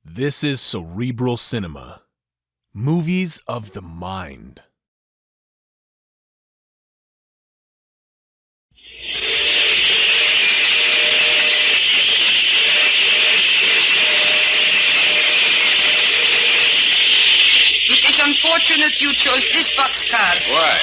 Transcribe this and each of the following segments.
This is Cerebral Cinema. Movies of the mind. It is unfortunate you chose this boxcar. Why?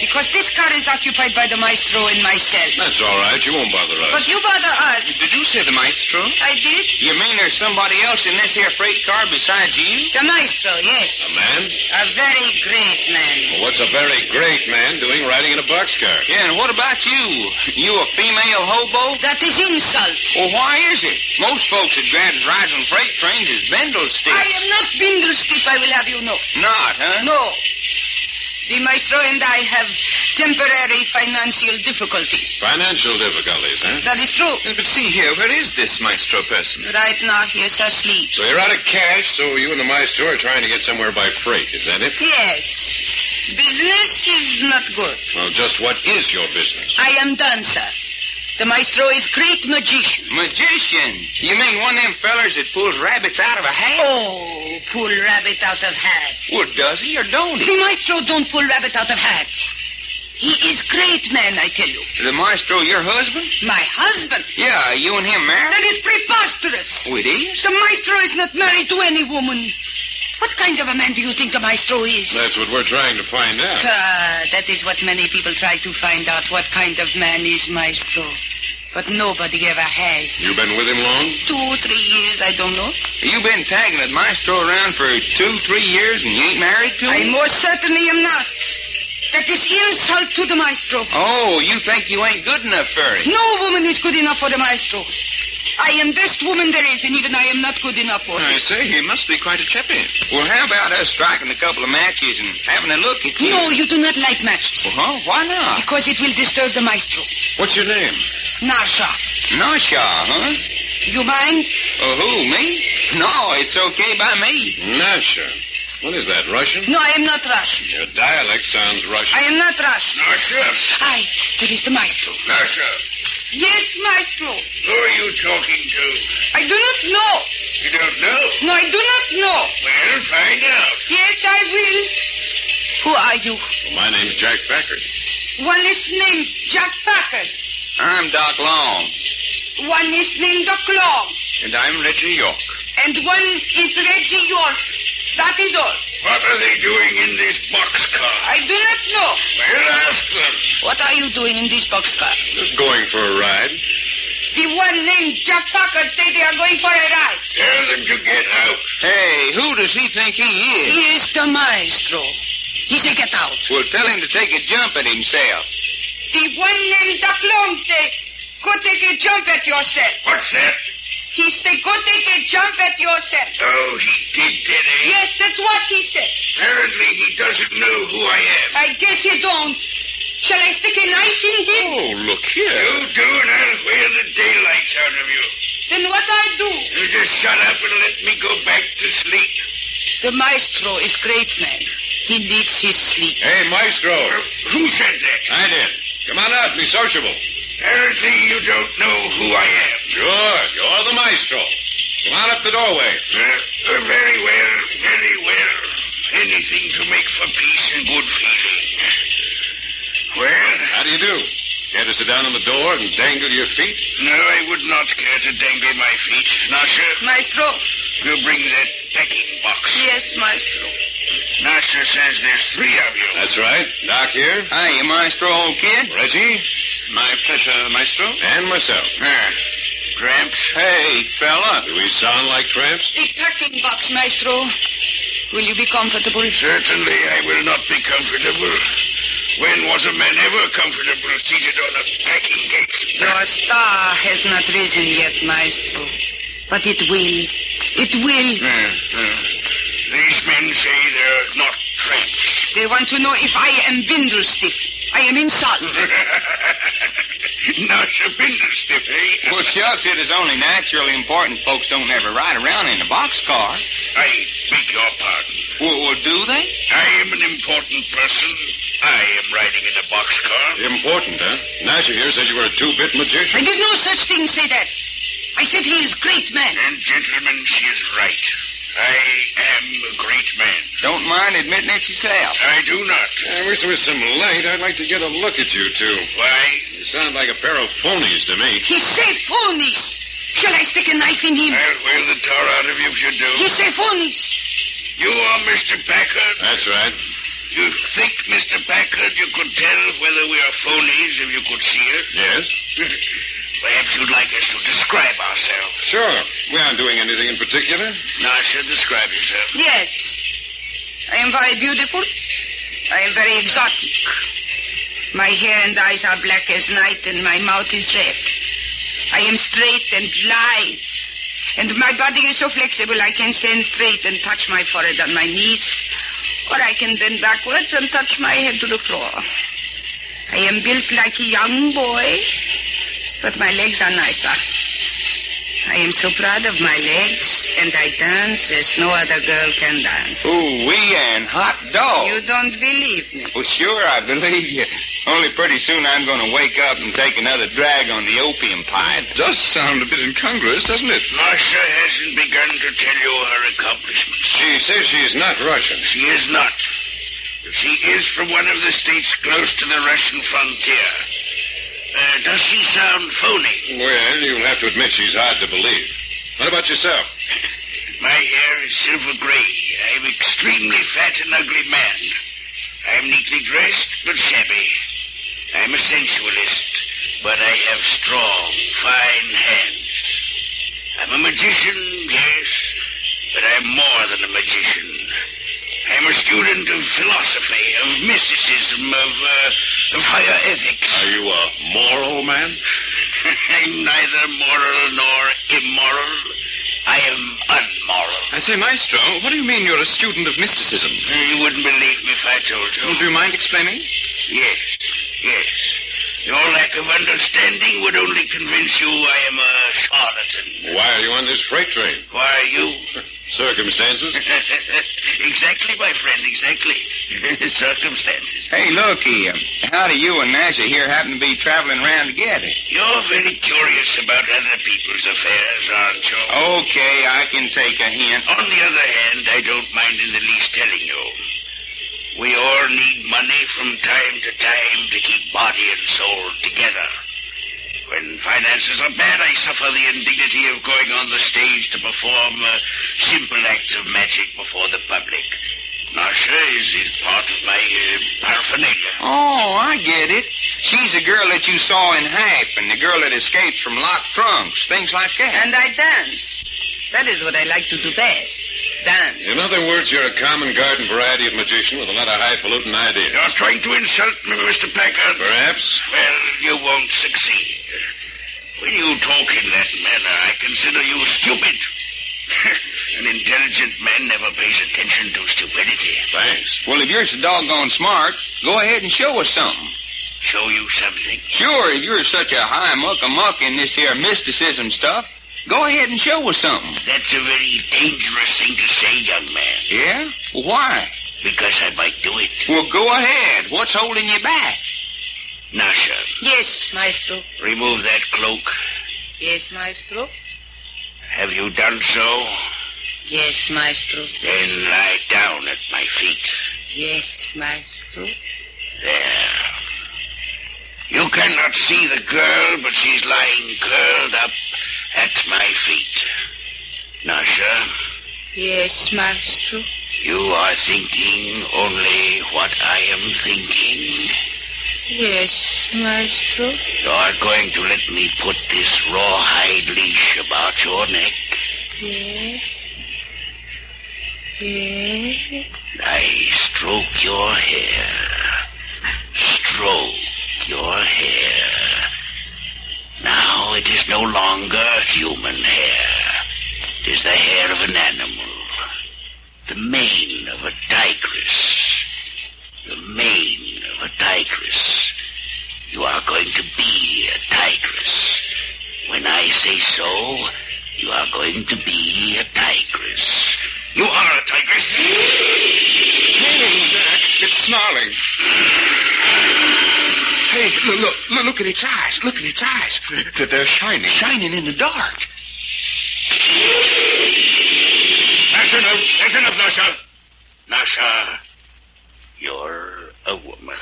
Because this car is occupied by the maestro and myself. That's all right. You won't bother us. But you bother us. Did you say the maestro? I did. You mean there's somebody else in this here freight car besides you? The maestro, yes. A man? A very great man. Well, what's a very great man doing riding in a boxcar? Yeah, and what about you? You a female hobo? That is insult. Well, why is it? Most folks that grads rides on freight trains is bindlesticks. I am not bindlestick, I will have you know. Not, huh? No. The maestro and I have temporary financial difficulties. Financial difficulties, huh? That is true. Yeah, but see here, where is this maestro person? Right now he is asleep. So you're out of cash, so you and the maestro are trying to get somewhere by freight, is that it? Yes. Business is not good. Well, just what is your business? I am done, sir. The maestro is great magician. Magician? You mean one of them fellers that pulls rabbits out of a hat? Oh, pull rabbit out of hat. Well, does he or don't he? The maestro don't pull rabbit out of hat. He is great man, I tell you. The maestro your husband? My husband? Yeah, you and him married? That is preposterous. Oh, it is? The maestro is not married to any woman. What kind of a man do you think the maestro is? That's what we're trying to find out. That is what many people try to find out, what kind of man is maestro. But nobody ever has. You been with him long? 2 or 3 years, I don't know. You been tagging that maestro around for 2-3 years and you ain't married to him? I most certainly am not. That is insult to the maestro. Oh, you think you ain't good enough for him? No woman is good enough for the maestro. I am best woman there is, and even I am not good enough for him. I say, he must be quite a chappy. Well, how about us striking a couple of matches and having a look at you? No, you do not light matches. Huh? Why not? Because it will disturb the maestro. What's your name? Narsha. Nasha, huh? You mind? Who, me? No, it's okay by me. Nasha. What is that, Russian? No, I am not Russian. Your dialect sounds Russian. I am not Russian. Nasha. Aye, that is the maestro. Nasha. Yes, maestro. Who are you talking to? I do not know. You don't know? No, I do not know. Well, find out. Yes, I will. Who are you? Well, my name's Jack Packard. One is named Jack Packard. I'm Doc Long. One is named Doc Long. And I'm Reggie York. And one is Reggie York. That is all. What are they doing in this boxcar? I do not know. Well, ask them. What are you doing in this boxcar? Just going for a ride. The one named Jack Packard say they are going for a ride. Tell them to get out. Hey, who does he think he is? He is the maestro. He say get out. Well, tell him to take a jump at himself. The one named Doc Long say, go take a jump at yourself. What's that? He say, go take a jump at yourself. Oh, he did he? Yes, that's what he said. Apparently he doesn't know who I am. I guess he don't. Shall I stick a knife in him? Oh, look here. You do, and I'll wear the daylights out of you. Then what I do? You just shut up and let me go back to sleep. The maestro is great man. He needs his sleep. Hey, Maestro. Who said that? I did. Come on out, be sociable. Apparently you don't know who I am. Sure, you're the Maestro. Come on up the doorway. Very well, very well. Anything to make for peace and good feeling. Well? How do you do? Care to sit down on the door and dangle your feet? No, I would not care to dangle my feet. Nasha, Maestro? you bring that packing box. Yes, maestro. Nasha says there's 3 of you. That's right. Doc here. Hiya, Maestro, old kid. Reggie. My pleasure, Maestro. And myself. Tramps? Hey, fella. Do we sound like tramps? The packing box, maestro. Will you be comfortable? Certainly I will not be comfortable. When was a man ever comfortable seated on a packing case? Your star has not risen yet, maestro. But it will. It will. These men say they're not tramps. They want to know if I am bindlestiff. I am insult. Not so bindlestiff, eh? Well, shucks, it is only naturally important folks don't ever ride around in a boxcar. I beg your pardon. Well, do they? I am an important person. I am riding in a boxcar. Important, huh? Nasha here says you were a 2-bit magician. I did no such thing say that. I said he is great man. And gentlemen, she is right. I am a great man. Don't mind admitting it yourself. I do not. I wish there was some light. I'd like to get a look at you two. Why? You sound like a pair of phonies to me. He say phonies. Shall I stick a knife in him? I'll whale the tar out of you if you do. He say phonies. You are Mr. Packard? That's right. You think, Mr. Packard, you could tell whether we are phonies if you could see us? Yes? Perhaps you'd like us to describe ourselves. Sure. We aren't doing anything in particular. Nasha, describe yourself. Yes. I am very beautiful. I am very exotic. My hair and eyes are black as night, and my mouth is red. I am straight and lithe. And my body is so flexible I can stand straight and touch my forehead on my knees, or I can bend backwards and touch my head to the floor. I am built like a young boy, but my legs are nicer. I am so proud of my legs, and I dance as no other girl can dance. Ooh-wee and hot dog. You don't believe me? Well, sure, I believe you. Only pretty soon I'm going to wake up and take another drag on the opium pipe. It does sound a bit incongruous, doesn't it? Nasha hasn't begun to tell you her accomplishments. She says she's not Russian. She is not. She is from one of the states close to the Russian frontier. Does she sound phony? Well, you'll have to admit she's hard to believe. What about yourself? My hair is silver gray. I'm extremely fat and ugly man. I'm neatly dressed, but shabby. I'm a sensualist, but I have strong, fine hands. I'm a magician, yes, but I'm more than a magician. I'm a student of philosophy, of mysticism, of higher ethics. Are you a moral man? I'm neither moral nor immoral. I am unmoral. I say, Maestro, what do you mean you're a student of mysticism? You wouldn't believe me if I told you. Do you mind explaining? Yes. Your lack of understanding would only convince you I am a charlatan. Why are you on this freight train? Why are you? Circumstances? Exactly, my friend, exactly. Circumstances. Hey, looky, how do you and Nasha here happen to be traveling around together? You're very curious about other people's affairs, aren't you? Okay, I can take a hint. On the other hand, I don't mind in the least telling you. We all need money from time to time to keep body and soul together. When finances are bad, I suffer the indignity of going on the stage to perform simple acts of magic before the public. Nasha is part of my paraphernalia. Oh, I get it. She's the girl that you saw in Hype and the girl that escapes from locked trunks, things like that. And I dance. That is what I like to do best. Dance. In other words, you're a common garden variety of magician with a lot of highfalutin ideas. You're trying to insult me, Mr. Packard. Perhaps. Well, you won't succeed. When you talk in that manner, I consider you stupid. An intelligent man never pays attention to stupidity. Thanks. Well, if you're so doggone smart, go ahead and show us something. Show you something? Sure, if you're such a high muck-a-muck in this here mysticism stuff, go ahead and show us something. That's a very dangerous thing to say, young man. Yeah? Well, why? Because I might do it. Well, go ahead. What's holding you back? Nasha, Yes, Maestro. remove that cloak. Yes, Maestro. Have you done so? Yes, Maestro. Then lie down at my feet. Yes, Maestro. There. You cannot see the girl, but she's lying curled up at my feet. Nasha, Yes, Maestro. you are thinking only what I am thinking. Yes, Maestro. You are going to let me put this rawhide leash about your neck. Yes. Yes. I stroke your hair. Stroke your hair. Now it is no longer human hair. It is the hair of an animal. The mane of a tigress. The mane of a tigress. You are going to be a tigress. When I say so, you are going to be a tigress. You are a tigress. Hey, Jack, it's snarling. Hey, look at its eyes. Look at its eyes. They're shining. Shining in the dark. That's enough, Nasha. Nasha, you're a woman.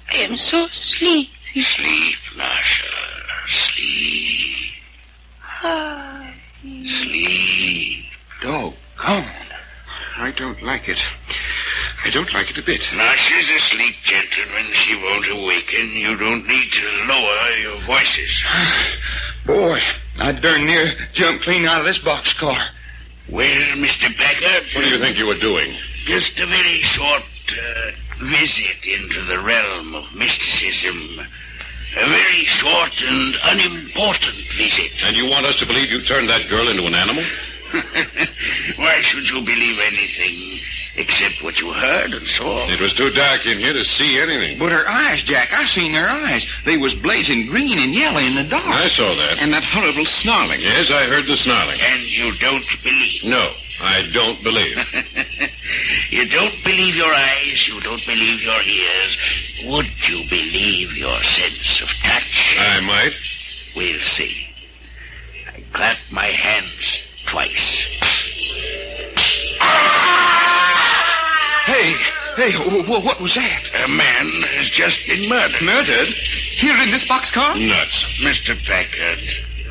I am so sleepy. Sleep, Nasha. Sleep. Sleep. Doggone. I don't like it. I don't like it a bit. Nasha's asleep, gentlemen. She won't awaken. You don't need to lower your voices. Boy, I darn near jumped clean out of this boxcar. Well, Mr. Packard. What do you think you were doing? Just a very short visit into the realm of mysticism. A very short and unimportant visit. And you want us to believe you turned that girl into an animal? Why should you believe anything except what you heard and saw? It was too dark in here to see anything. But her eyes, Jack, I seen her eyes. They was blazing green and yellow in the dark. I saw that. And that horrible snarling. Yes, I heard the snarling. And you don't believe? No, I don't believe. You don't believe your eyes, you don't believe your ears. Would you believe your sense of touch? I might. We'll see. I clap my hands twice. Hey, what was that? A man has just been murdered. Murdered? Here in this boxcar? Nuts. Mr. Packard,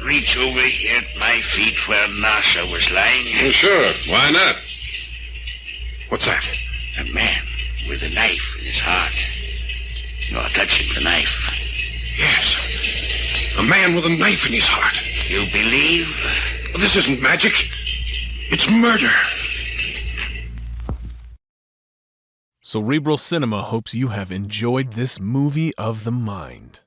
reach over here at my feet where Nasha was lying. Well, sure. Why not? What's that? A man with a knife in his heart. You're touching the knife. Yes. A man with a knife in his heart. You believe? This isn't magic. It's murder. Cerebral Cinema hopes you have enjoyed this movie of the mind.